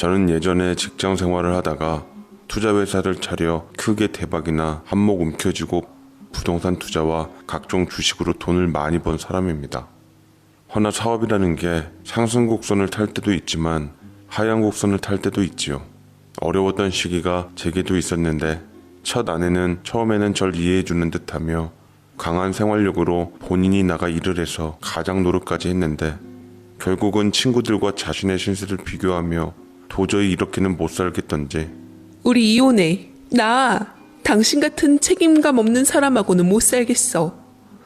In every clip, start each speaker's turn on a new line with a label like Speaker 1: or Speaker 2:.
Speaker 1: 저는 예전에 직장 생활을 하다가 투자회사를 차려 크게 대박이나 한몫 움켜쥐고 부동산 투자와 각종 주식으로 돈을 많이 번 사람입니다. 허나 사업이라는 게 상승곡선을 탈 때도 있지만 하향곡선을 탈 때도 있지요. 어려웠던 시기가 제게도 있었는데 첫 아내는 처음에는 절 이해해주는 듯하며 강한 생활력으로 본인이 나가 일을 해서 가장 노력까지 했는데 결국은 친구들과 자신의 신세를 비교하며 도저히 이렇게는 못 살겠던지
Speaker 2: 우리 이혼해. 나 당신 같은 책임감 없는 사람하고는 못 살겠어.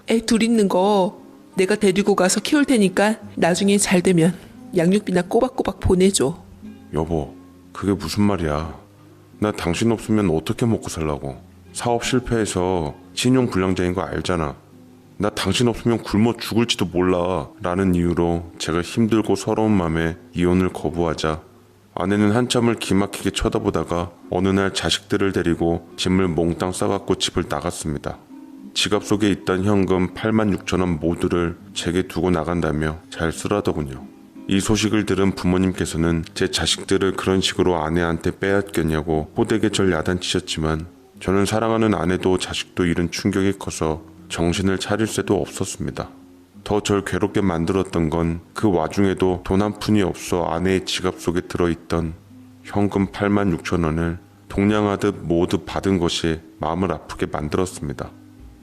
Speaker 2: 애 둘 있는 거 내가 데리고 가서 키울 테니까 나중에 잘 되면 양육비나 꼬박꼬박 보내줘.
Speaker 1: 여보, 그게 무슨 말이야. 나 당신 없으면 어떻게 먹고 살라고. 사업 실패해서 신용불량자인 거 알잖아. 나 당신 없으면 굶어 죽을지도 몰라 라는 이유로 제가 힘들고 서러운 마음에 이혼을 거부하자 아내는 한참을 기막히게 쳐다보다가 어느 날 자식들을 데리고 짐을 몽땅 싸갖고 집을 나갔습니다. 지갑 속에 있던 현금 86,000원 모두를 제게 두고 나간다며 잘 쓰라더군요. 이 소식을 들은 부모님께서는 제 자식들을 그런 식으로 아내한테 빼앗겼냐고 호되게 절 야단치셨지만 저는 사랑하는 아내도 자식도 잃은 충격이 커서 정신을 차릴 새도 없었습니다. 더 절 괴롭게 만들었던 건 그 와중에도 돈 한 푼이 없어 아내의 지갑 속에 들어있던 현금 86,000원을 동냥하듯 모두 받은 것이 마음을 아프게 만들었습니다.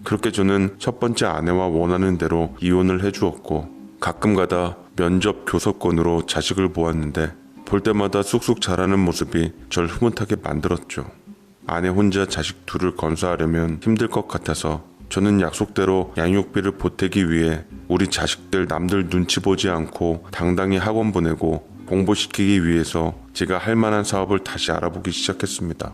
Speaker 1: 그렇게 저는 첫 번째 아내와 원하는 대로 이혼을 해주었고 가끔가다 면접 교섭권으로 자식을 보았는데 볼 때마다 쑥쑥 자라는 모습이 절 흐뭇하게 만들었죠. 아내 혼자 자식 둘을 건사하려면 힘들 것 같아서 저는 약속대로 양육비를 보태기 위해 우리 자식들 남들 눈치 보지 않고 당당히 학원 보내고 공부시키기 위해서 제가 할 만한 사업을 다시 알아보기 시작했습니다.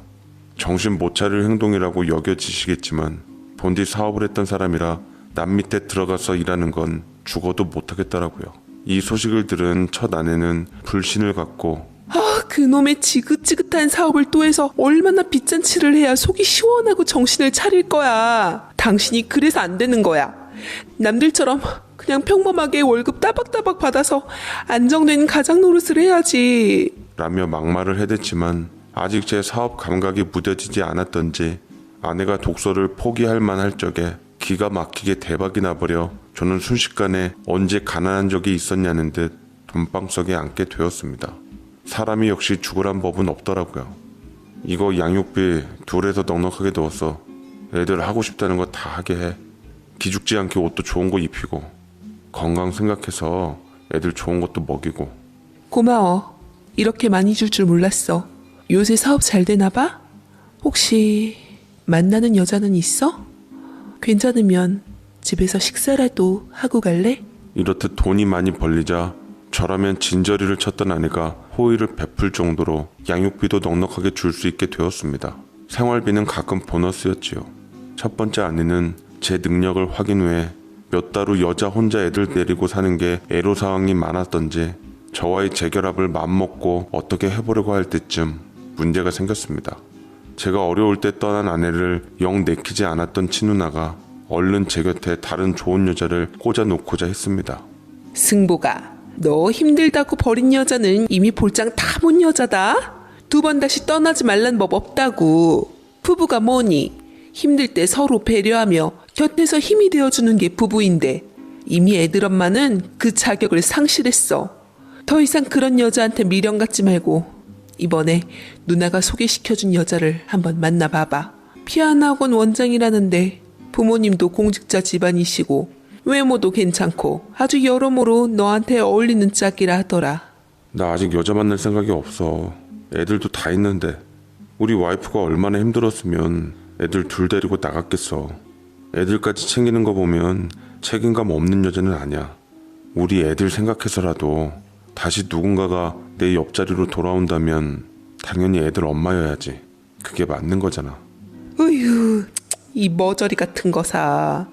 Speaker 1: 정신 못 차릴 행동이라고 여겨지시겠지만 본디 사업을 했던 사람이라 남 밑에 들어가서 일하는 건 죽어도 못하겠더라고요. 이 소식을 들은 첫 아내는 불신을 갖고
Speaker 2: 그놈의 지긋지긋한 사업을 또 해서 얼마나 빚잔치를 해야 속이 시원하고 정신을 차릴 거야. 당신이 그래서 안 되는 거야. 남들처럼 그냥 평범하게 월급 따박따박 받아서 안정된 가장 노릇을 해야지
Speaker 1: 라며 막말을 해댔지만 아직 제 사업 감각이 무뎌지지 않았던지 아내가 독서를 포기할 만할 적에 기가 막히게 대박이 나버려 저는 순식간에 언제 가난한 적이 있었냐는 듯 돈방석에 앉게 되었습니다. 사람이 역시 죽으란 법은 없더라고요. 이거 양육비 둘에서 넉넉하게 넣어서 애들 하고 싶다는 거 다 하게 해. 기죽지 않게 옷도 좋은 거 입히고 건강 생각해서 애들 좋은 것도 먹이고.
Speaker 2: 고마워. 이렇게 많이 줄 줄 몰랐어. 요새 사업 잘 되나 봐? 혹시 만나는 여자는 있어? 괜찮으면 집에서 식사라도 하고 갈래?
Speaker 1: 이렇듯 돈이 많이 벌리자 저라면 진저리를 쳤던 아내가 호의를 베풀 정도로 양육비도 넉넉하게 줄 수 있게 되었습니다. 생활비는 가끔 보너스였지요. 첫 번째 아내는 제 능력을 확인 후에 몇 달 후 여자 혼자 애들 데리고 사는 게 애로사항이 많았던지 저와의 재결합을 맘먹고 어떻게 해보려고 할 때쯤 문제가 생겼습니다. 제가 어려울 때 떠난 아내를 영 내키지 않았던 친누나가 얼른 제 곁에 다른 좋은 여자를 꽂아놓고자 했습니다.
Speaker 2: 승보가 너 힘들다고 버린 여자는 이미 볼장 다 본 여자다. 두 번 다시 떠나지 말란 법 없다고. 부부가 뭐니? 힘들 때 서로 배려하며 곁에서 힘이 되어주는 게 부부인데 이미 애들 엄마는 그 자격을 상실했어. 더 이상 그런 여자한테 미련 갖지 말고 이번에 누나가 소개시켜준 여자를 한번 만나봐봐. 피아노 학원 원장이라는데 부모님도 공직자 집안이시고 외모도 괜찮고 아주 여러모로 너한테 어울리는 짝이라 하더라.
Speaker 1: 나 아직 여자 만날 생각이 없어. 애들도 다 있는데. 우리 와이프가 얼마나 힘들었으면 애들 둘 데리고 나갔겠어. 애들까지 챙기는 거 보면 책임감 없는 여자는 아니야. 우리 애들 생각해서라도 다시 누군가가 내 옆자리로 돌아온다면 당연히 애들 엄마여야지. 그게 맞는 거잖아.
Speaker 2: 으휴, 이 머저리 같은 거사.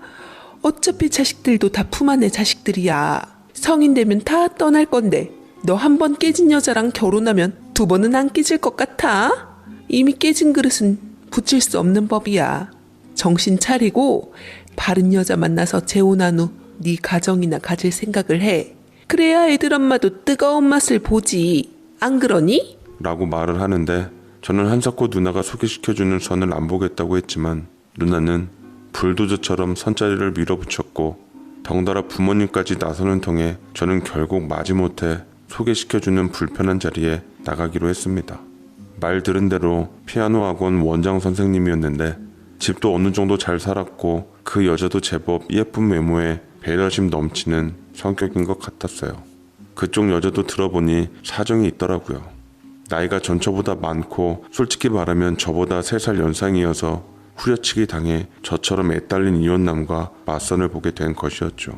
Speaker 2: 어차피 자식들도 다 품 안의 자식들이야. 성인 되면 다 떠날 건데 너 한 번 깨진 여자랑 결혼하면 두 번은 안 깨질 것 같아? 이미 깨진 그릇은 붙일 수 없는 법이야. 정신 차리고 바른 여자 만나서 재혼한 후 네 가정이나 가질 생각을 해. 그래야 애들 엄마도 뜨거운 맛을 보지. 안 그러니?
Speaker 1: 라고 말을 하는데 저는 한사코 누나가 소개시켜주는 선을 안 보겠다고 했지만 누나는 불도저처럼 선자리를 밀어붙였고 덩달아 부모님까지 나서는 통에 저는 결국 마지못해 소개시켜주는 불편한 자리에 나가기로 했습니다. 말 들은 대로 피아노 학원 원장 선생님이었는데 집도 어느 정도 잘 살았고 그 여자도 제법 예쁜 외모에 배려심 넘치는 성격인 것 같았어요. 그쪽 여자도 들어보니 사정이 있더라고요. 나이가 전처보다 많고 솔직히 말하면 저보다 3살 연상이어서 후려치기 당해 저처럼 애딸린 이혼남과 맞선을 보게 된 것이었죠.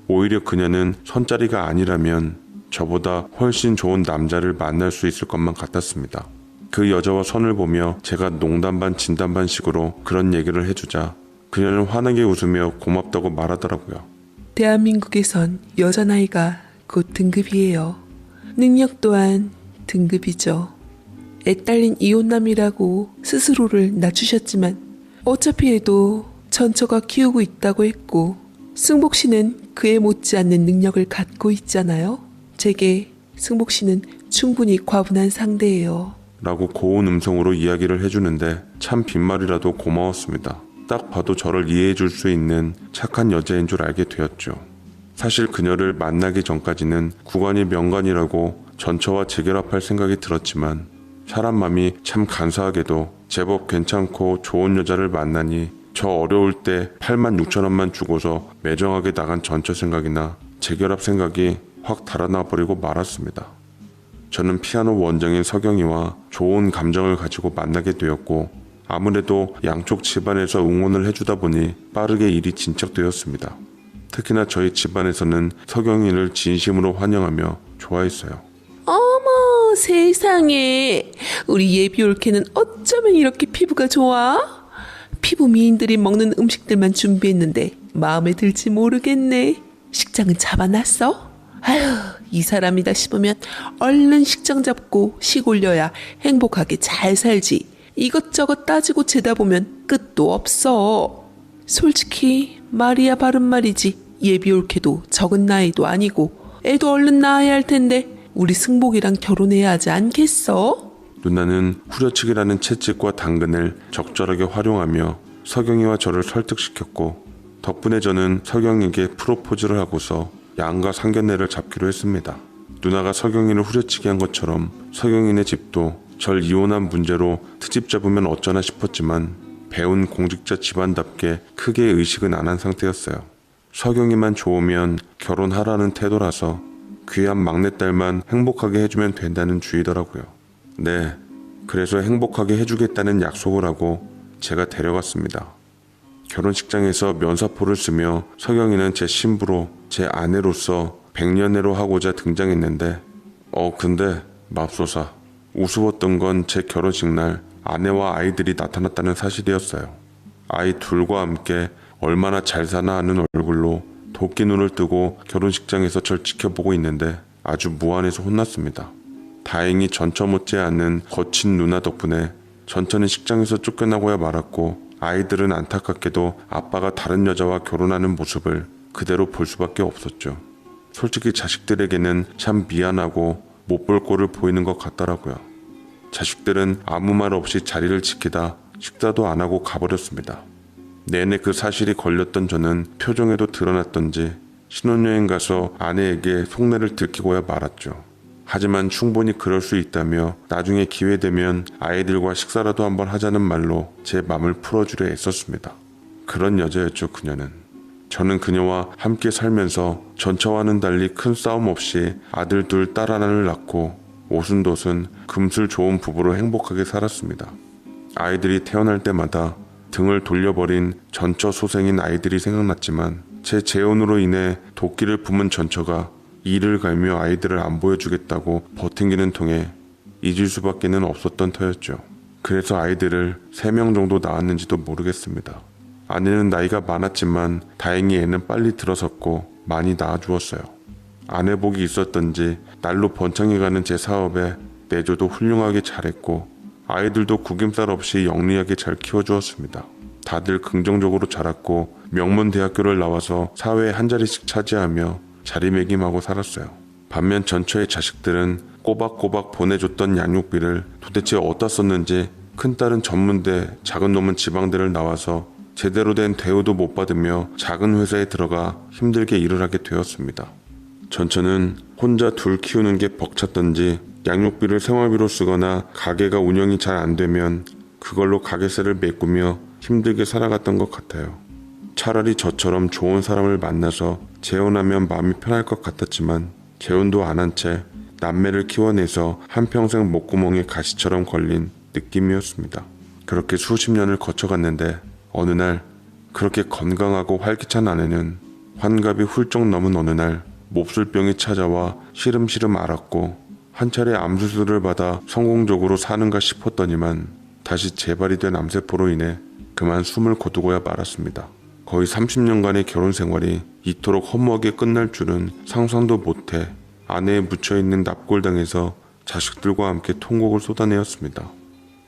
Speaker 1: 오히려 그녀는 선자리가 아니라면 저보다 훨씬 좋은 남자를 만날 수 있을 것만 같았습니다. 그 여자와 선을 보며 제가 농담 반 진담 반식으로 그런 얘기를 해주자 그녀는 환하게 웃으며 고맙다고 말하더라고요.
Speaker 2: 대한민국에선 여자 나이가 곧 등급이에요. 능력 또한 등급이죠. 애딸린 이혼남이라고 스스로를 낮추셨지만 어차피 해도 전처가 키우고 있다고 했고 승복 씨는 그에 못지않는 능력을 갖고 있잖아요. 제게 승복 씨는 충분히 과분한 상대예요.
Speaker 1: 라고 고운 음성으로 이야기를 해주는데 참 빈말이라도 고마웠습니다. 딱 봐도 저를 이해해 줄 수 있는 착한 여자인 줄 알게 되었죠. 사실 그녀를 만나기 전까지는 구관이 명관이라고 전처와 재결합할 생각이 들었지만 사람 맘이 참 간사하게도 제법 괜찮고 좋은 여자를 만나니 저 어려울 때 8만 6천 원만 주고서 매정하게 나간 전처 생각이나 재결합 생각이 확 달아나 버리고 말았습니다. 저는 피아노 원장인 서경이와 좋은 감정을 가지고 만나게 되었고 아무래도 양쪽 집안에서 응원을 해주다 보니 빠르게 일이 진척되었습니다. 특히나 저희 집안에서는 서경이를 진심으로 환영하며 좋아했어요.
Speaker 2: 어머 세상에 우리 예비 올케는 어쩌면 이렇게 피부가 좋아? 피부 미인들이 먹는 음식들만 준비했는데 마음에 들지 모르겠네. 식장은 잡아놨어? 아휴 이 사람이다 싶으면 얼른 식장 잡고 식 올려야 행복하게 잘 살지. 이것저것 따지고 재다 보면 끝도 없어. 솔직히 말이야 바른 말이지. 예비 올케도 적은 나이도 아니고 애도 얼른 낳아야 할 텐데 우리 승복이랑 결혼해야 하지 않겠어?
Speaker 1: 누나는 후려치기라는 채찍과 당근을 적절하게 활용하며 서경이와 저를 설득시켰고 덕분에 저는 서경에게 프로포즈를 하고서 양가 상견례를 잡기로 했습니다. 누나가 서경이를 후려치기 한 것처럼 서경이네 집도 절 이혼한 문제로 트집 잡으면 어쩌나 싶었지만 배운 공직자 집안답게 크게 의식은 안 한 상태였어요. 서경이만 좋으면 결혼하라는 태도라서 귀한 막내딸만 행복하게 해주면 된다는 주의더라고요. 네, 그래서 행복하게 해주겠다는 약속을 하고 제가 데려갔습니다. 결혼식장에서 면사포를 쓰며 서경이는 제 신부로 제 아내로서 백년애로 하고자 등장했는데 근데 맙소사 우스웠던 건 제 결혼식 날 아내와 아이들이 나타났다는 사실이었어요. 아이 둘과 함께 얼마나 잘 사나 하는 얼굴로 도끼 눈을 뜨고 결혼식장에서 절 지켜보고 있는데 아주 무안해서 혼났습니다. 다행히 전처 못지않은 거친 누나 덕분에 전처는 식장에서 쫓겨나고야 말았고 아이들은 안타깝게도 아빠가 다른 여자와 결혼하는 모습을 그대로 볼 수밖에 없었죠. 솔직히 자식들에게는 참 미안하고 못 볼 꼴을 보이는 것 같더라고요. 자식들은 아무 말 없이 자리를 지키다 식사도 안 하고 가버렸습니다. 내내 그 사실이 걸렸던 저는 표정에도 드러났던지 신혼여행 가서 아내에게 속내를 들키고야 말았죠. 하지만 충분히 그럴 수 있다며 나중에 기회되면 아이들과 식사라도 한번 하자는 말로 제 맘을 풀어주려 애썼습니다. 그런 여자였죠, 그녀는. 저는 그녀와 함께 살면서 전처와는 달리 큰 싸움 없이 아들 둘, 딸 하나를 낳고 오순도순 금슬 좋은 부부로 행복하게 살았습니다. 아이들이 태어날 때마다 등을 돌려버린 전처 소생인 아이들이 생각났지만 제 재혼으로 인해 도끼를 품은 전처가 이를 갈며 아이들을 안 보여주겠다고 버팅기는 통에 잊을 수밖에는 없었던 터였죠. 그래서 아이들을 3명 정도 낳았는지도 모르겠습니다. 아내는 나이가 많았지만 다행히 애는 빨리 들어섰고 많이 낳아주었어요. 아내 복이 있었던지 날로 번창해가는 제 사업에 내조도 훌륭하게 잘했고 아이들도 구김살 없이 영리하게 잘 키워주었습니다. 다들 긍정적으로 자랐고 명문 대학교를 나와서 사회에 한 자리씩 차지하며 자리매김하고 살았어요. 반면 전처의 자식들은 꼬박꼬박 보내줬던 양육비를 도대체 어디다 썼는지 큰딸은 전문대, 작은 놈은 지방대를 나와서 제대로 된 대우도 못 받으며 작은 회사에 들어가 힘들게 일을 하게 되었습니다. 전처는 혼자 둘 키우는 게 벅찼던지 양육비를 생활비로 쓰거나 가게가 운영이 잘 안 되면 그걸로 가게세를 메꾸며 힘들게 살아갔던 것 같아요. 차라리 저처럼 좋은 사람을 만나서 재혼하면 마음이 편할 것 같았지만 재혼도 안 한 채 남매를 키워내서 한평생 목구멍에 가시처럼 걸린 느낌이었습니다. 그렇게 수십 년을 거쳐갔는데 어느 날 그렇게 건강하고 활기찬 아내는 환갑이 훌쩍 넘은 어느 날 몹쓸병이 찾아와 시름시름 앓았고 한 차례 암수술을 받아 성공적으로 사는가 싶었더니만 다시 재발이 된 암세포로 인해 그만 숨을 거두고야 말았습니다. 거의 30년간의 결혼 생활이 이토록 허무하게 끝날 줄은 상상도 못해 아내에 묻혀있는 납골당에서 자식들과 함께 통곡을 쏟아내었습니다.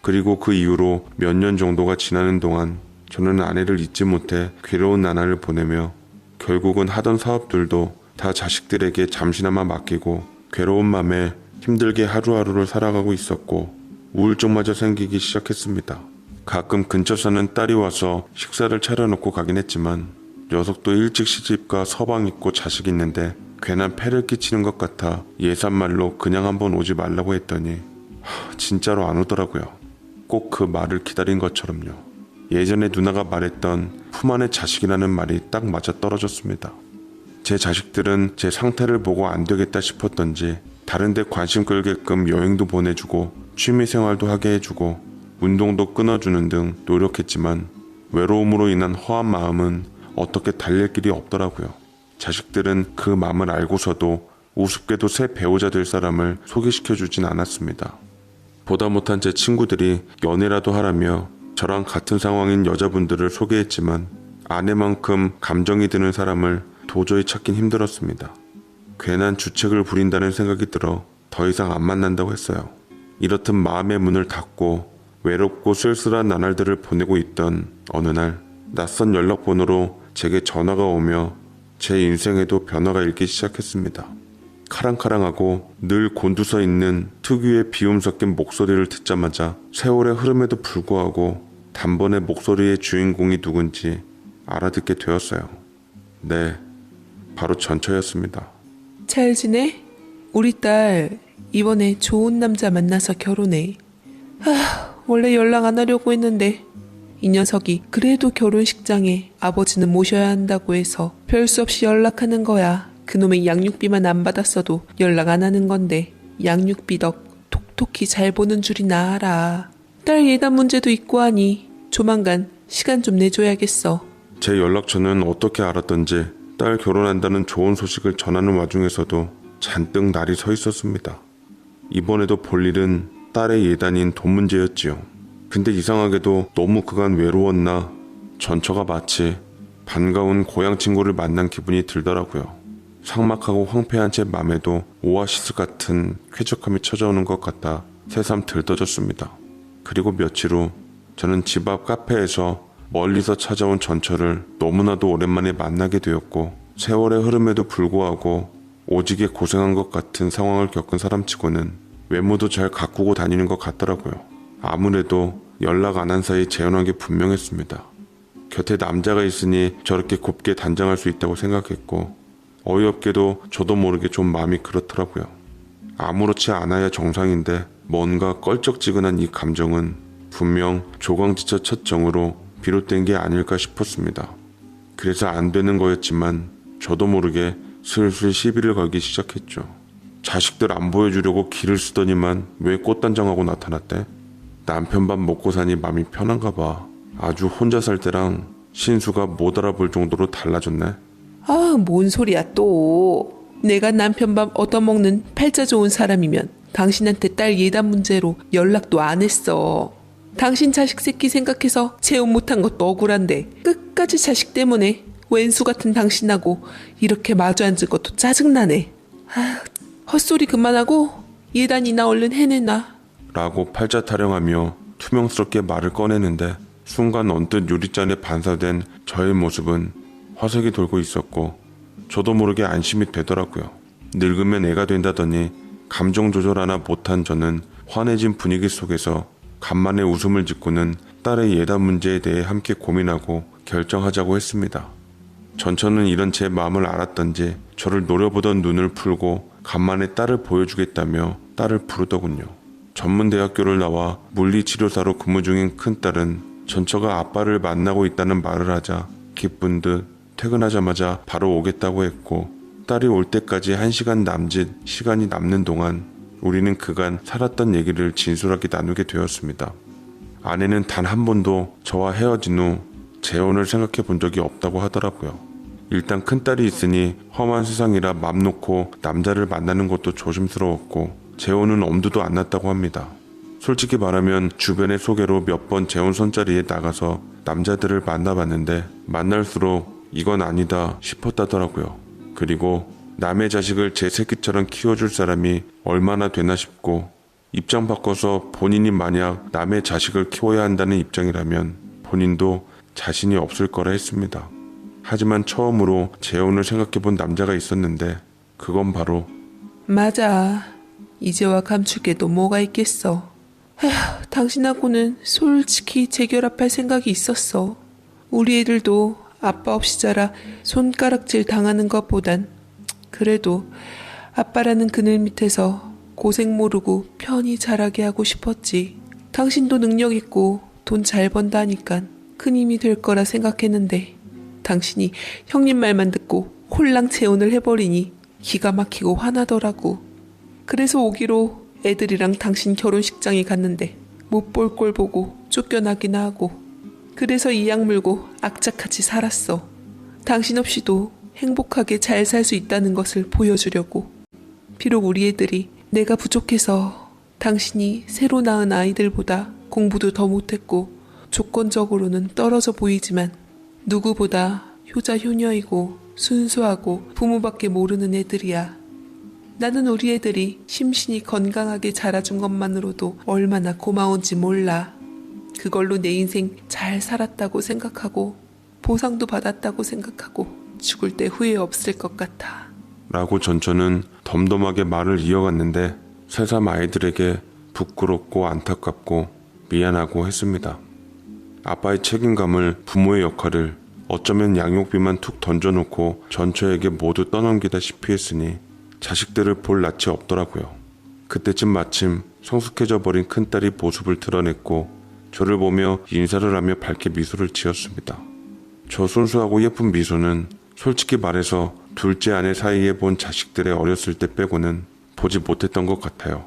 Speaker 1: 그리고 그 이후로 몇 년 정도가 지나는 동안 저는 아내를 잊지 못해 괴로운 나날을 보내며 결국은 하던 사업들도 다 자식들에게 잠시나마 맡기고 괴로운 맘에 힘들게 하루하루를 살아가고 있었고 우울증마저 생기기 시작했습니다. 가끔 근처 사는 딸이 와서 식사를 차려놓고 가긴 했지만 녀석도 일찍 시집가 서방 있고 자식 있는데 괜한 폐를 끼치는 것 같아 예산말로 그냥 한번 오지 말라고 했더니 진짜로 안 오더라고요. 꼭 그 말을 기다린 것처럼요. 예전에 누나가 말했던 품 안의 자식이라는 말이 딱 맞아 떨어졌습니다. 제 자식들은 제 상태를 보고 안 되겠다 싶었던지 다른 데 관심 끌게끔 여행도 보내주고 취미생활도 하게 해주고 운동도 끊어주는 등 노력했지만 외로움으로 인한 허한 마음은 어떻게 달랠 길이 없더라고요. 자식들은 그 마음을 알고서도 우습게도 새 배우자 될 사람을 소개시켜주진 않았습니다. 보다 못한 제 친구들이 연애라도 하라며 저랑 같은 상황인 여자분들을 소개했지만 아내만큼 감정이 드는 사람을 도저히 찾긴 힘들었습니다. 괜한 주책을 부린다는 생각이 들어 더 이상 안 만난다고 했어요. 이렇듯 마음의 문을 닫고 외롭고 쓸쓸한 나날들을 보내고 있던 어느 날 낯선 연락번호로 제게 전화가 오며 제 인생에도 변화가 일기 시작했습니다. 카랑카랑하고 늘 곤두서 있는 특유의 비움 섞인 목소리를 듣자마자 세월의 흐름에도 불구하고 단번에 목소리의 주인공이 누군지 알아듣게 되었어요. 네, 바로 전처였습니다.
Speaker 2: 잘 지내? 우리 딸 이번에 좋은 남자 만나서 결혼해. 원래 연락 안 하려고 했는데 이 녀석이 그래도 결혼식장에 아버지는 모셔야 한다고 해서 별 수 없이 연락하는 거야. 그놈의 양육비만 안 받았어도 연락 안 하는 건데 양육비 덕 톡톡히 잘 보는 줄이나 알아. 딸 예단 문제도 있고 하니 조만간 시간 좀 내줘야겠어.
Speaker 1: 제 연락처는 어떻게 알았던지 딸 결혼한다는 좋은 소식을 전하는 와중에서도 잔뜩 날이 서 있었습니다. 이번에도 볼 일은 딸의 예단인 돈 문제였지요. 근데 이상하게도 너무 그간 외로웠나 전처가 마치 반가운 고향 친구를 만난 기분이 들더라고요. 삭막하고 황폐한 제 맘에도 오아시스 같은 쾌적함이 찾아오는 것 같아 새삼 들떠졌습니다. 그리고 며칠 후 저는 집 앞 카페에서 멀리서 찾아온 전처를 너무나도 오랜만에 만나게 되었고 세월의 흐름에도 불구하고 오지게 고생한 것 같은 상황을 겪은 사람치고는 외모도 잘 가꾸고 다니는 것 같더라고요. 아무래도 연락 안 한 사이 재혼한 게 분명했습니다. 곁에 남자가 있으니 저렇게 곱게 단장할 수 있다고 생각했고 어이없게도 저도 모르게 좀 마음이 그렇더라고요. 아무렇지 않아야 정상인데 뭔가 껄쩍지근한 이 감정은 분명 조광지처 첫 정으로 비롯된 게 아닐까 싶었습니다. 그래서 안 되는 거였지만 저도 모르게 슬슬 시비를 걸기 시작했죠. 자식들 안 보여주려고 기를 쓰더니만 왜 꽃단장하고 나타났대? 남편 밥 먹고 사니 맘이 편한가 봐. 아주 혼자 살 때랑 신수가 못 알아볼 정도로 달라졌네.
Speaker 2: 뭔 소리야 또. 내가 남편 밥 얻어먹는 팔자 좋은 사람이면 당신한테 딸 예단 문제로 연락도 안 했어. 당신 자식 새끼 생각해서 재혼 못한 것도 억울한데 끝까지 자식 때문에 왼수 같은 당신하고 이렇게 마주 앉은 것도 짜증나네. 헛소리 그만하고 예단이나 얼른 해내놔.
Speaker 1: 라고 팔자 타령하며 투명스럽게 말을 꺼내는데 순간 언뜻 유리잔에 반사된 저의 모습은 화색이 돌고 있었고 저도 모르게 안심이 되더라고요. 늙으면 애가 된다더니 감정 조절 하나 못한 저는 환해진 분위기 속에서 간만에 웃음을 짓고는 딸의 예단 문제에 대해 함께 고민하고 결정하자고 했습니다. 전처는 이런 제 마음을 알았던지 저를 노려보던 눈을 풀고 간만에 딸을 보여주겠다며 딸을 부르더군요. 전문대학교를 나와 물리치료사로 근무 중인 큰딸은 전처가 아빠를 만나고 있다는 말을 하자 기쁜 듯 퇴근하자마자 바로 오겠다고 했고, 딸이 올 때까지 1시간 남짓 시간이 남는 동안 우리는 그간 살았던 얘기를 진솔하게 나누게 되었습니다. 아내는 단 한 번도 저와 헤어진 후 재혼을 생각해 본 적이 없다고 하더라고요. 일단 큰딸이 있으니 험한 세상이라 맘 놓고 남자를 만나는 것도 조심스러웠고 재혼은 엄두도 안 났다고 합니다. 솔직히 말하면 주변의 소개로 몇 번 재혼 손자리에 나가서 남자들을 만나봤는데 만날수록 이건 아니다 싶었다더라고요. 그리고 남의 자식을 제 새끼처럼 키워줄 사람이 얼마나 되나 싶고, 입장 바꿔서 본인이 만약 남의 자식을 키워야 한다는 입장이라면 본인도 자신이 없을 거라 했습니다. 하지만 처음으로 재혼을 생각해본 남자가 있었는데 그건 바로
Speaker 2: 맞아. 이제와 감출 게 또 뭐가 있겠어. 에휴, 당신하고는 솔직히 재결합할 생각이 있었어. 우리 애들도 아빠 없이 자라 손가락질 당하는 것보단 그래도 아빠라는 그늘 밑에서 고생 모르고 편히 자라게 하고 싶었지. 당신도 능력 있고 돈 잘 번다니까 큰 힘이 될 거라 생각했는데 당신이 형님 말만 듣고 홀랑 재혼을 해버리니 기가 막히고 화나더라고. 그래서 오기로 애들이랑 당신 결혼식장에 갔는데 못 볼 꼴 보고 쫓겨나긴 하고, 그래서 이 약 물고 악착같이 살았어. 당신 없이도 행복하게 잘 살 수 있다는 것을 보여주려고. 비록 우리 애들이 내가 부족해서 당신이 새로 낳은 아이들보다 공부도 더 못했고 조건적으로는 떨어져 보이지만 누구보다 효자 효녀이고 순수하고 부모밖에 모르는 애들이야. 나는 우리 애들이 심신이 건강하게 자라준 것만으로도 얼마나 고마운지 몰라. 그걸로 내 인생 잘 살았다고 생각하고 보상도 받았다고 생각하고 죽을 때 후회 없을 것 같아.
Speaker 1: 라고 전처는 덤덤하게 말을 이어갔는데 새삼 아이들에게 부끄럽고 안타깝고 미안하고 했습니다. 아빠의 책임감을, 부모의 역할을 어쩌면 양육비만 툭 던져놓고 전처에게 모두 떠넘기다시피 했으니 자식들을 볼 낯이 없더라고요. 그때쯤 마침 성숙해져 버린 큰딸이 모습을 드러냈고 저를 보며 인사를 하며 밝게 미소를 지었습니다. 저 순수하고 예쁜 미소는 솔직히 말해서 둘째 아내 사이에 본 자식들의 어렸을 때 빼고는 보지 못했던 것 같아요.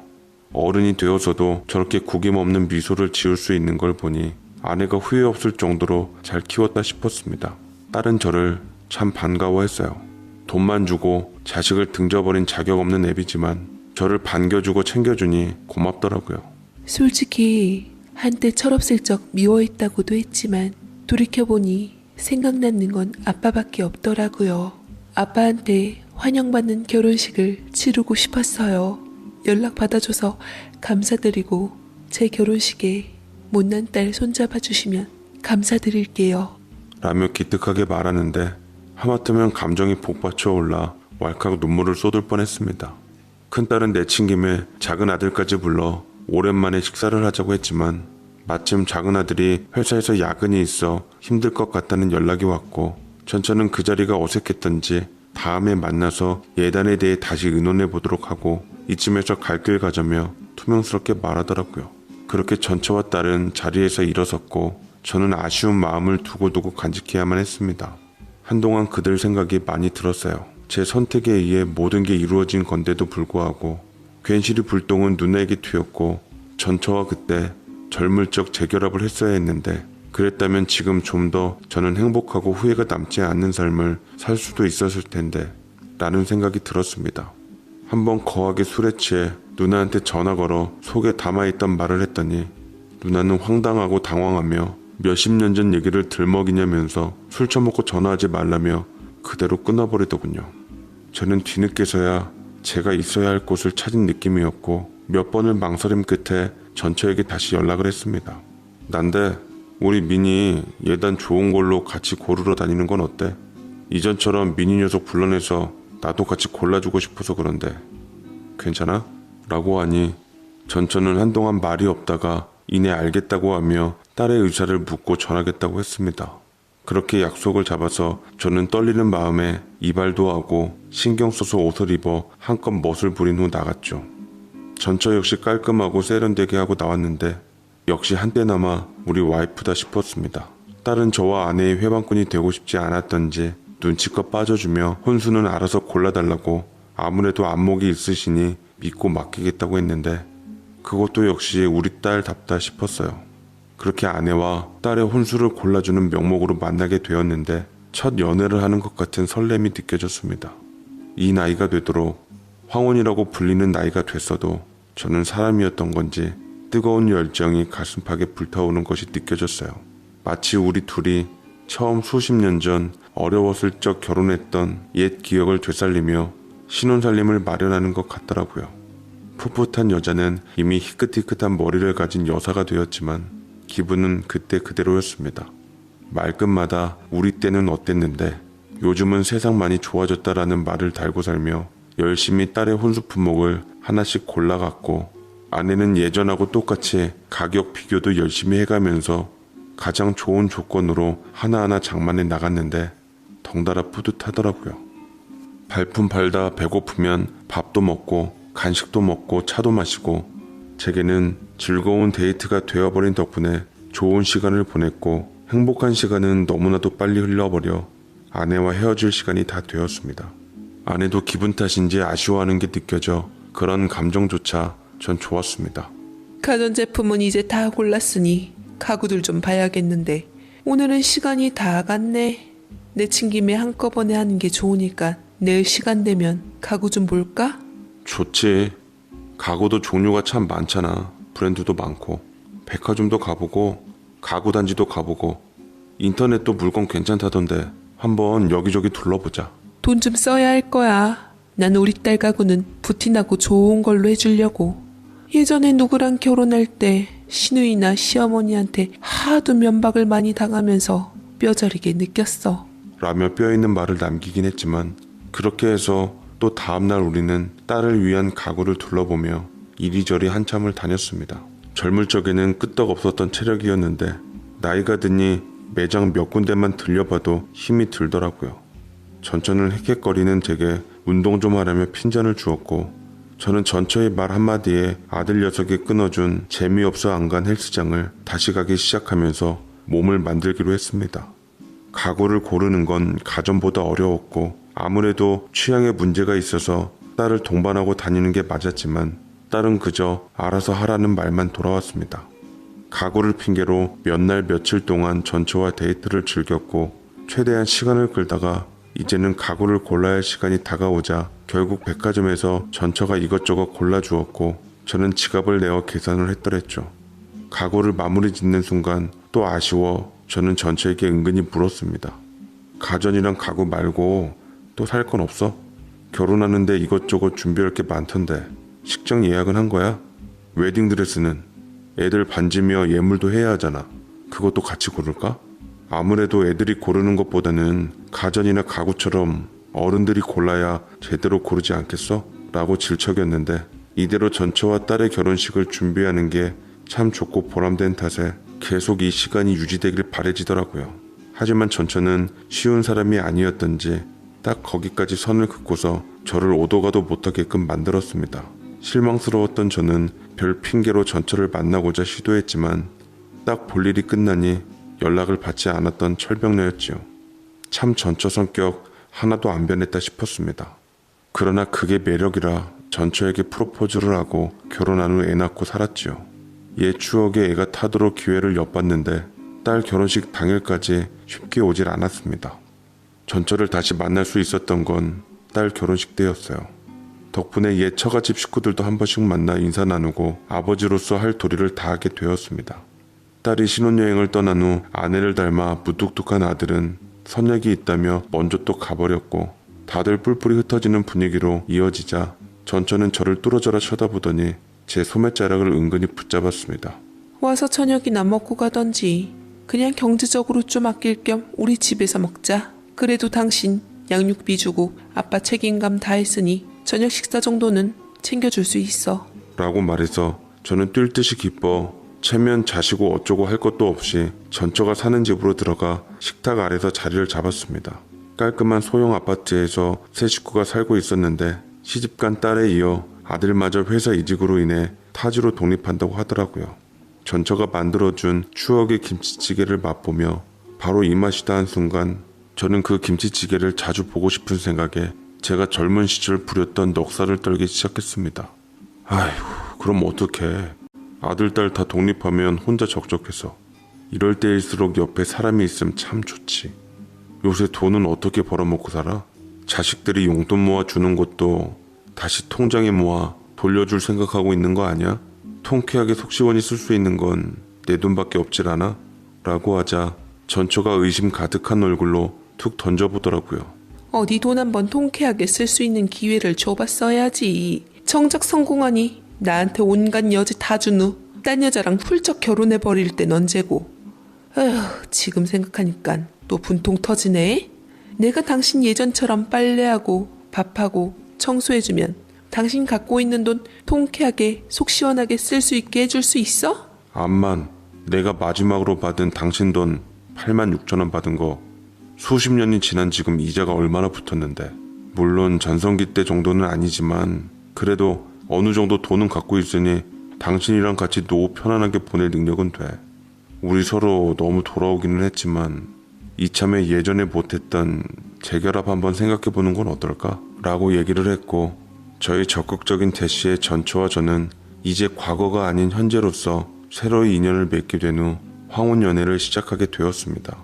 Speaker 1: 어른이 되어서도 저렇게 구김없는 미소를 지을 수 있는 걸 보니 아내가 후회 없을 정도로 잘 키웠다 싶었습니다. 딸은 저를 참 반가워했어요. 돈만 주고 자식을 등져버린 자격 없는 애비지만 저를 반겨주고 챙겨주니 고맙더라고요.
Speaker 2: 솔직히 한때 철없을 적 미워했다고도 했지만 돌이켜보니 생각나는 건 아빠밖에 없더라고요. 아빠한테 환영받는 결혼식을 치르고 싶었어요. 연락 받아줘서 감사드리고 제 결혼식에 못난 딸 손잡아 주시면 감사드릴게요.
Speaker 1: 라며 기특하게 말하는데 하마터면 감정이 복받쳐 올라 왈칵 눈물을 쏟을 뻔했습니다. 큰딸은 내친 김에 작은 아들까지 불러 오랜만에 식사를 하자고 했지만 마침 작은 아들이 회사에서 야근이 있어 힘들 것 같다는 연락이 왔고 전처는 그 자리가 어색했던지 다음에 만나서 예단에 대해 다시 의논해 보도록 하고 이쯤에서 갈 길 가자며 투명스럽게 말하더라고요. 그렇게 전처와 딸은 자리에서 일어섰고 저는 아쉬운 마음을 두고두고 간직해야만 했습니다. 한동안 그들 생각이 많이 들었어요. 제 선택에 의해 모든 게 이루어진 건데도 불구하고 괜시리 불똥은 누나에게 튀었고 전처와 그때 젊을 적 재결합을 했어야 했는데 그랬다면 지금 좀 더 저는 행복하고 후회가 남지 않는 삶을 살 수도 있었을 텐데 라는 생각이 들었습니다. 한번 거하게 술에 취해 누나한테 전화 걸어 속에 담아있던 말을 했더니 누나는 황당하고 당황하며 몇십 년 전 얘기를 들먹이냐면서 술 처먹고 전화하지 말라며 그대로 끊어버리더군요. 저는 뒤늦게서야 제가 있어야 할 곳을 찾은 느낌이었고 몇 번을 망설임 끝에 전처에게 다시 연락을 했습니다. 난데 우리 민이 예단 좋은 걸로 같이 고르러 다니는 건 어때? 이전처럼 민이 녀석 불러내서 나도 같이 골라주고 싶어서 그런데 괜찮아? 라고 하니 전처는 한동안 말이 없다가 이내 알겠다고 하며 딸의 의사를 묻고 전하겠다고 했습니다. 그렇게 약속을 잡아서 저는 떨리는 마음에 이발도 하고 신경 써서 옷을 입어 한껏 멋을 부린 후 나갔죠. 전처 역시 깔끔하고 세련되게 하고 나왔는데 역시 한때나마 우리 와이프다 싶었습니다. 딸은 저와 아내의 회방꾼이 되고 싶지 않았던지 눈치껏 빠져주며 혼수는 알아서 골라달라고 아무래도 안목이 있으시니 믿고 맡기겠다고 했는데 그것도 역시 우리 딸답다 싶었어요. 그렇게 아내와 딸의 혼수를 골라주는 명목으로 만나게 되었는데 첫 연애를 하는 것 같은 설렘이 느껴졌습니다. 이 나이가 되도록 황혼이라고 불리는 나이가 됐어도 저는 사람이었던 건지 뜨거운 열정이 가슴팍에 불타오는 것이 느껴졌어요. 마치 우리 둘이 처음 수십 년 전 어려웠을 적 결혼했던 옛 기억을 되살리며 신혼살림을 마련하는 것 같더라고요. 풋풋한 여자는 이미 희끗희끗한 머리를 가진 여사가 되었지만 기분은 그때 그대로였습니다. 말끝마다 우리 때는 어땠는데 요즘은 세상 많이 좋아졌다라는 말을 달고 살며 열심히 딸의 혼수 품목을 하나씩 골라갔고 아내는 예전하고 똑같이 가격 비교도 열심히 해가면서 가장 좋은 조건으로 하나하나 장만해 나갔는데 덩달아 뿌듯하더라고요. 발품 팔다 배고프면 밥도 먹고 간식도 먹고 차도 마시고 제게는 즐거운 데이트가 되어버린 덕분에 좋은 시간을 보냈고 행복한 시간은 너무나도 빨리 흘러버려 아내와 헤어질 시간이 다 되었습니다. 아내도 기분 탓인지 아쉬워하는 게 느껴져 그런 감정조차 전 좋았습니다.
Speaker 2: 가전제품은 이제 다 골랐으니 가구들 좀 봐야겠는데 오늘은 시간이 다 갔네. 내친 김에 한꺼번에 하는 게 좋으니까 내일 시간 되면 가구 좀 볼까?
Speaker 1: 좋지. 가구도 종류가 참 많잖아. 브랜드도 많고 백화점도 가보고 가구단지도 가보고 인터넷도 물건 괜찮다던데 한번 여기저기 둘러보자.
Speaker 2: 돈 좀 써야 할 거야. 난 우리 딸 가구는 부티나고 좋은 걸로 해주려고. 예전에 누구랑 결혼할 때 시누이나 시어머니한테 하도 면박을 많이 당하면서 뼈저리게 느꼈어.
Speaker 1: 라며 뼈있는 말을 남기긴 했지만 그렇게 해서 또 다음날 우리는 딸을 위한 가구를 둘러보며 이리저리 한참을 다녔습니다. 젊을 적에는 끄떡없었던 체력이었는데 나이가 드니 매장 몇 군데만 들려봐도 힘이 들더라고요. 전처는 헥헥거리는 제게 운동 좀 하라며 핀잔을 주었고 저는 전처의 말 한마디에 아들 녀석이 끊어준 재미없어 안 간 헬스장을 다시 가기 시작하면서 몸을 만들기로 했습니다. 가구를 고르는 건 가전보다 어려웠고 아무래도 취향에 문제가 있어서 딸을 동반하고 다니는 게 맞았지만 딸은 그저 알아서 하라는 말만 돌아왔습니다. 가구를 핑계로 몇 날 며칠 동안 전처와 데이트를 즐겼고 최대한 시간을 끌다가 이제는 가구를 골라야 할 시간이 다가오자 결국 백화점에서 전처가 이것저것 골라주었고 저는 지갑을 내어 계산을 했더랬죠. 가구를 마무리 짓는 순간 또 아쉬워 저는 전처에게 은근히 물었습니다. 가전이랑 가구 말고 또 살 건 없어? 결혼하는데 이것저것 준비할 게 많던데 식장 예약은 한 거야? 웨딩드레스는? 애들 반지며 예물도 해야 하잖아. 그것도 같이 고를까? 아무래도 애들이 고르는 것보다는 가전이나 가구처럼 어른들이 골라야 제대로 고르지 않겠어? 라고 질척였는데 이대로 전처와 딸의 결혼식을 준비하는 게 참 좋고 보람된 탓에 계속 이 시간이 유지되길 바래지더라고요. 하지만 전처는 쉬운 사람이 아니었던지 딱 거기까지 선을 긋고서 저를 오도가도 못하게끔 만들었습니다. 실망스러웠던 저는 별 핑계로 전처를 만나고자 시도했지만 딱 볼 일이 끝나니 연락을 받지 않았던 철벽녀였지요. 참 전처 성격 하나도 안 변했다 싶었습니다. 그러나 그게 매력이라 전처에게 프로포즈를 하고 결혼한 후 애 낳고 살았지요. 옛 추억에 애가 타도록 기회를 엿봤는데 딸 결혼식 당일까지 쉽게 오질 않았습니다. 전처를 다시 만날 수 있었던 건 딸 결혼식 때였어요. 덕분에 옛 처갓집 식구들도 한 번씩 만나 인사 나누고 아버지로서 할 도리를 다하게 되었습니다. 딸이 신혼여행을 떠난 후 아내를 닮아 무뚝뚝한 아들은 선약이 있다며 먼저 또 가버렸고 다들 뿔뿔이 흩어지는 분위기로 이어지자 전처는 저를 뚫어져라 쳐다보더니 제 소매자락을 은근히 붙잡았습니다.
Speaker 2: 와서 저녁이나 먹고 가던지. 그냥 경제적으로 좀 아낄 겸 우리 집에서 먹자. 그래도 당신 양육비 주고 아빠 책임감 다 했으니 저녁 식사 정도는 챙겨줄 수 있어.
Speaker 1: 라고 말해서 저는 뛸 듯이 기뻐 체면 자시고 어쩌고 할 것도 없이 전처가 사는 집으로 들어가 식탁 아래서 자리를 잡았습니다. 깔끔한 소형 아파트에서 세 식구가 살고 있었는데 시집간 딸에 이어 아들마저 회사 이직으로 인해 타지로 독립한다고 하더라고요. 전처가 만들어준 추억의 김치찌개를 맛보며 바로 이 맛이다 한 순간 저는 그 김치찌개를 자주 보고 싶은 생각에 제가 젊은 시절 부렸던 넋살을 떨기 시작했습니다. 아휴, 그럼 어떡해. 아들, 딸 다 독립하면 혼자 적적해서. 이럴 때일수록 옆에 사람이 있으면 참 좋지. 요새 돈은 어떻게 벌어먹고 살아? 자식들이 용돈 모아주는 것도 다시 통장에 모아 돌려줄 생각하고 있는 거 아니야? 통쾌하게 속 시원히 쓸 수 있는 건 내 돈밖에 없질 않아? 라고 하자 전처가 의심 가득한 얼굴로 툭 던져보더라고요.
Speaker 2: 어디 돈 한번 통쾌하게 쓸 수 있는 기회를 줘봤어야지. 정작 성공하니 나한테 온갖 여지 다 준 후 딴 여자랑 훌쩍 결혼해버릴 땐 언제고. 에휴, 지금 생각하니까 또 분통 터지네. 내가 당신 예전처럼 빨래하고 밥하고 청소해주면 당신 갖고 있는 돈 통쾌하게 속 시원하게 쓸 수 있게 해줄 수 있어?
Speaker 1: 암만 내가 마지막으로 받은 당신 돈 86,000원 받은 거 수십 년이 지난 지금 이자가 얼마나 붙었는데. 물론 전성기 때 정도는 아니지만 그래도 어느 정도 돈은 갖고 있으니 당신이랑 같이 노후 편안하게 보낼 능력은 돼. 우리 서로 너무 돌아오기는 했지만 이참에 예전에 못했던 재결합 한번 생각해보는 건 어떨까? 라고 얘기를 했고 저희 적극적인 대시에 전처와 저는 이제 과거가 아닌 현재로서 새로이 인연을 맺게 된 후 황혼 연애를 시작하게 되었습니다.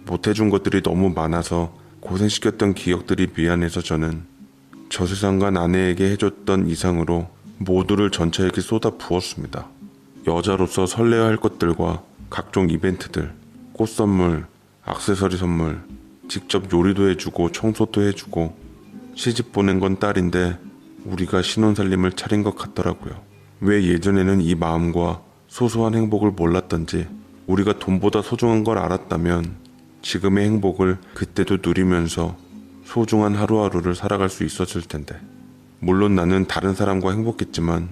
Speaker 1: 못해준 것들이 너무 많아서 고생시켰던 기억들이 미안해서 저는 저 세상간 아내에게 해줬던 이상으로 모두를 전처에게 쏟아 부었습니다. 여자로서 설레야 할 것들과 각종 이벤트들, 꽃 선물, 액세서리 선물, 직접 요리도 해주고 청소도 해주고. 시집 보낸 건 딸인데 우리가 신혼살림을 차린 것 같더라고요. 왜 예전에는 이 마음과 소소한 행복을 몰랐던지. 우리가 돈보다 소중한 걸 알았다면 지금의 행복을 그때도 누리면서 소중한 하루하루를 살아갈 수 있었을 텐데. 물론 나는 다른 사람과 행복했지만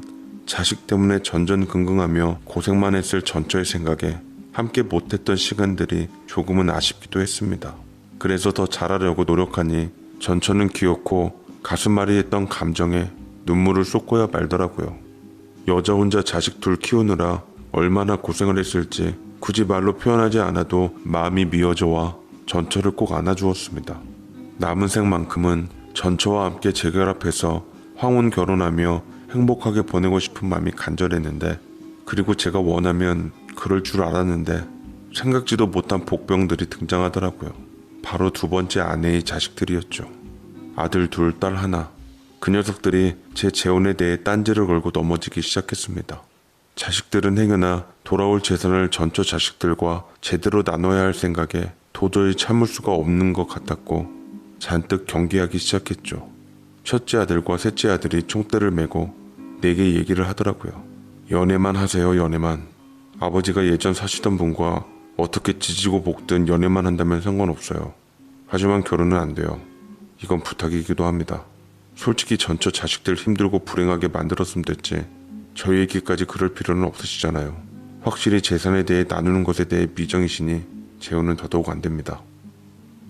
Speaker 1: 자식 때문에 전전긍긍하며 고생만 했을 전처의 생각에 함께 못했던 시간들이 조금은 아쉽기도 했습니다. 그래서 더 잘하려고 노력하니 전처는 귀엽고 가슴앓이했던 감정에 눈물을 쏟고야 말더라고요. 여자 혼자 자식 둘 키우느라 얼마나 고생을 했을지 굳이 말로 표현하지 않아도 마음이 미어져와 전처를 꼭 안아주었습니다. 남은 생만큼은 전처와 함께 재결합해서 황혼 결혼하며 행복하게 보내고 싶은 마음이 간절했는데, 그리고 제가 원하면 그럴 줄 알았는데 생각지도 못한 복병들이 등장하더라고요. 바로 두 번째 아내의 자식들이었죠. 아들 둘, 딸 하나. 그 녀석들이 제 재혼에 대해 딴지를 걸고 넘어지기 시작했습니다. 자식들은 행여나 돌아올 재산을 전처 자식들과 제대로 나눠야 할 생각에 도저히 참을 수가 없는 것 같았고 잔뜩 경계하기 시작했죠. 첫째 아들과 셋째 아들이 총대를 메고 내게 얘기를 하더라고요. 연애만 하세요, 연애만. 아버지가 예전 사시던 분과 어떻게 지지고 볶든 연애만 한다면 상관없어요. 하지만 결혼은 안 돼요. 이건 부탁이기도 합니다. 솔직히 전처 자식들 힘들고 불행하게 만들었으면 됐지 저희에게까지 그럴 필요는 없으시잖아요. 확실히 재산에 대해 나누는 것에 대해 미정이시니 재혼은 더더욱 안 됩니다.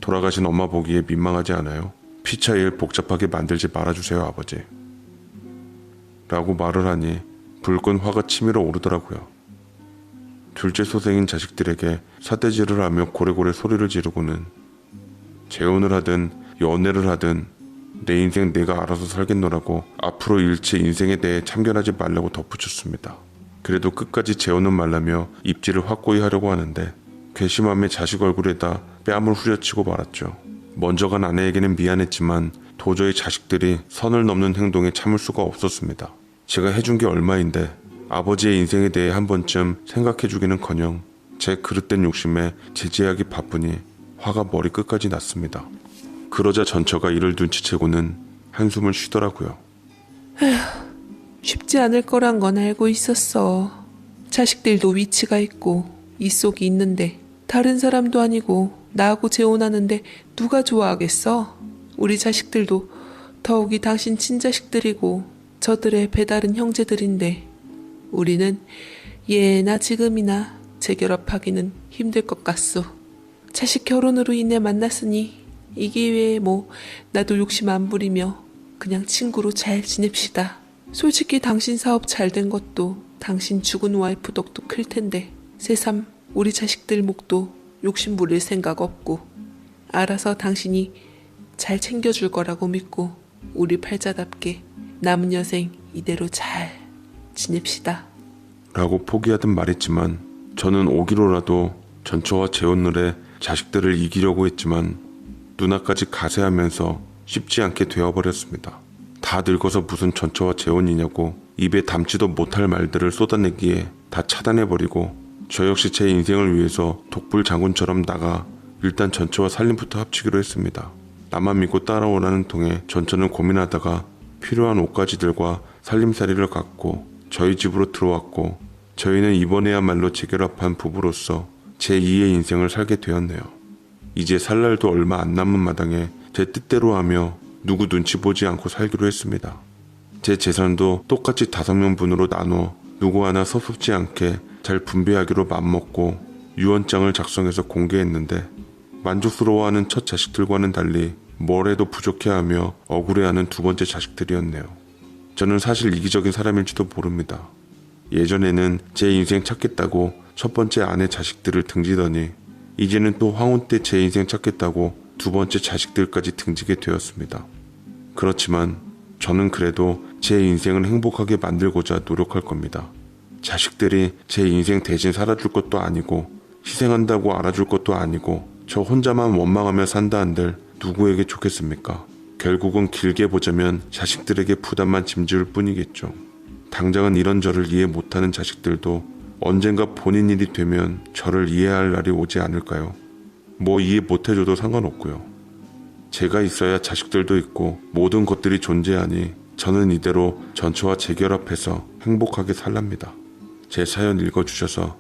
Speaker 1: 돌아가신 엄마 보기에 민망하지 않아요? 피차 일 복잡하게 만들지 말아주세요, 아버지. 라고 말을 하니 불끈 화가 치밀어 오르더라고요. 둘째 소생인 자식들에게 사대질을 하며 고래고래 소리를 지르고는 재혼을 하든 연애를 하든 내 인생 내가 알아서 살겠노라고 앞으로 일체 인생에 대해 참견하지 말라고 덧붙였습니다. 그래도 끝까지 재혼은 말라며 입지를 확고히 하려고 하는데 괘씸함에 자식 얼굴에다 뺨을 후려치고 말았죠. 먼저 간 아내에게는 미안했지만 도저히 자식들이 선을 넘는 행동에 참을 수가 없었습니다. 제가 해준 게 얼마인데 아버지의 인생에 대해 한 번쯤 생각해주기는커녕 제 그릇된 욕심에 제지하기 바쁘니 화가 머리 끝까지 났습니다. 그러자 전처가 이를 눈치채고는 한숨을 쉬더라고요.
Speaker 2: 쉽지 않을 거란 건 알고 있었어. 자식들도 위치가 있고 이속이 있는데 다른 사람도 아니고 나하고 재혼하는데 누가 좋아하겠어? 우리 자식들도 더욱이 당신 친자식들이고 저들의 배다른 형제들인데 우리는 예나 지금이나 재결합하기는 힘들 것 같소. 자식 결혼으로 인해 만났으니 이 기회에 뭐 나도 욕심 안 부리며 그냥 친구로 잘 지냅시다. 솔직히 당신 사업 잘 된 것도 당신 죽은 와이프 덕도 클 텐데 새삼 우리 자식들 목도 욕심 부릴 생각 없고 알아서 당신이 잘 챙겨줄 거라고 믿고 우리 팔자답게 남은 여생 이대로 잘 지냅시다.
Speaker 1: 라고 포기하듯 말했지만 저는 오기로라도 전처와 재혼을해 자식들을 이기려고 했지만 누나까지 가세하면서 쉽지 않게 되어버렸습니다. 다 늙어서 무슨 전처와 재혼이냐고 입에 담지도 못할 말들을 쏟아내기에 다 차단해버리고 저 역시 제 인생을 위해서 독불 장군처럼 나가 일단 전처와 살림부터 합치기로 했습니다. 나만 믿고 따라오라는 통에 전처는 고민하다가 필요한 옷가지들과 살림살이를 갖고 저희 집으로 들어왔고 저희는 이번에야말로 재결합한 부부로서 제2의 인생을 살게 되었네요. 이제 살 날도 얼마 안 남은 마당에 제 뜻대로 하며 누구 눈치 보지 않고 살기로 했습니다. 제 재산도 똑같이 5명분으로 나눠 누구 하나 섭섭지 않게 잘 분배하기로 맘먹고 유언장을 작성해서 공개했는데 만족스러워하는 첫 자식들과는 달리 뭘 해도 부족해하며 억울해하는 두 번째 자식들이었네요. 저는 사실 이기적인 사람일지도 모릅니다. 예전에는 제 인생 찾겠다고 첫 번째 아내 자식들을 등지더니 이제는 또 황혼 때 제 인생 찾겠다고 두 번째 자식들까지 등지게 되었습니다. 그렇지만 저는 그래도 제 인생을 행복하게 만들고자 노력할 겁니다. 자식들이 제 인생 대신 살아줄 것도 아니고 희생한다고 알아줄 것도 아니고 저 혼자만 원망하며 산다 한들 누구에게 좋겠습니까? 결국은 길게 보자면 자식들에게 부담만 짐질 뿐이겠죠. 당장은 이런 저를 이해 못하는 자식들도 언젠가 본인 일이 되면 저를 이해할 날이 오지 않을까요? 뭐 이해 못해줘도 상관없고요. 제가 있어야 자식들도 있고 모든 것들이 존재하니 저는 이대로 전처와 재결합해서 행복하게 살랍니다. 제 사연 읽어주셔서